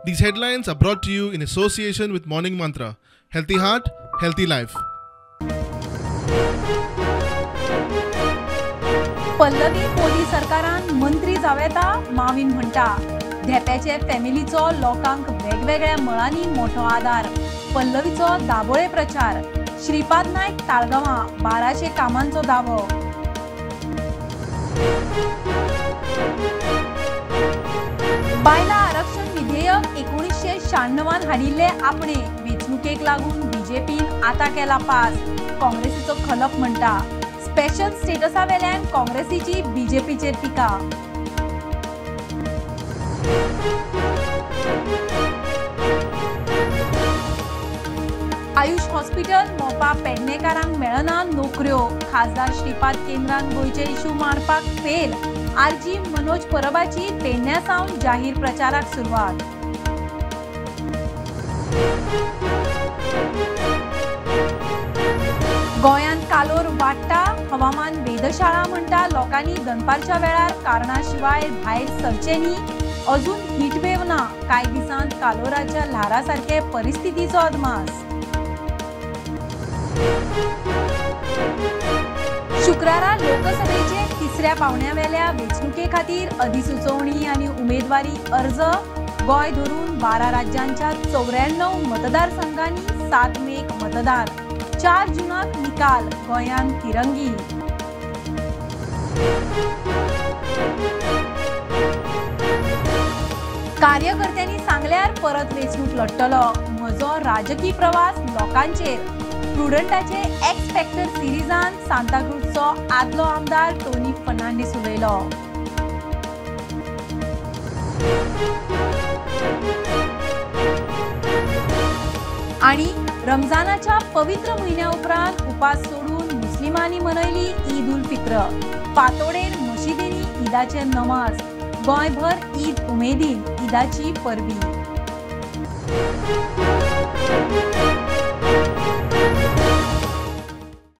These headlines are brought to you in association with Morning Mantra. Healthy heart, healthy life. Pallavi Modi सरकारान मंत्री जावेता माविन म्हणटा धेप्याचे फॅमिलीचो लोकांक वेगवेगळ्या मळांनी मोठो आधार. पल्लवीचो दाबोळे प्रचार. श्रीपाद नायक ताळगांवां 1200 कामांचो दावो. बायला आरक्षण विधेयक 1996 हाडिल्ले आपणे वेंचणुकेक लागून बीजेपीन आता केला पास. काँग्रेसीचो खलप म्हणटा स्पेशल स्टेटसा वेल्यान काँग्रेसीची बीजेपीचेर टिका. आयुष हॉस्पिटल मोपा पेडणेकारांक मेळना नोकऱ्यो. खासदार श्रीपाद केंद्रान गोंयचे इशू मारपाक फेल. आरजी मनोज परबाची पेडण्या सावन जाहीर प्रचाराक सुरवात. गोंयांत कालोर वाडटा. हवामान वेधशाळा म्हणटा लोकांनी दनपारच्या वेळार कारणा शिवाय भायर सरचे न्ही. अजून हीटवेव ना. कांय दिसांत कालोराच्या ल्हारा सारखे परिस्थितीचो अदमास. शुक्रारा लोकसभेचे तिसऱ्या पावण्यावेल्या वेंचणुके खातीर अधिसुचोवणी आनी उमेदवारी अर्ज. गोंय धरून 12 राज्यांच्या 94 मतदारसंघांनी 7 मेक मतदान. 4 जूनाक निकाल. गोंयांत तिरंगी. कार्यकर्त्यांनी सांगल्यार परत वेंचणूक लढटलो. म्हजो राजकी प्रवास लोकांचेर. प्रुडंटाचे एक्स फॅक्टर सिरीजान सांताक्रूजचो आदलो आमदार टोनी फर्नांडीस उलयलो. आणि रमजानाच्या पवित्र म्हयन्या उपरांत उपास सोडून मुस्लिमांनी मनयली ईद उल फित्र. फातोडेर मशिदींनी ईदाचे नमाज. गोंयभर ईद उमेदीन ईदाची परबी.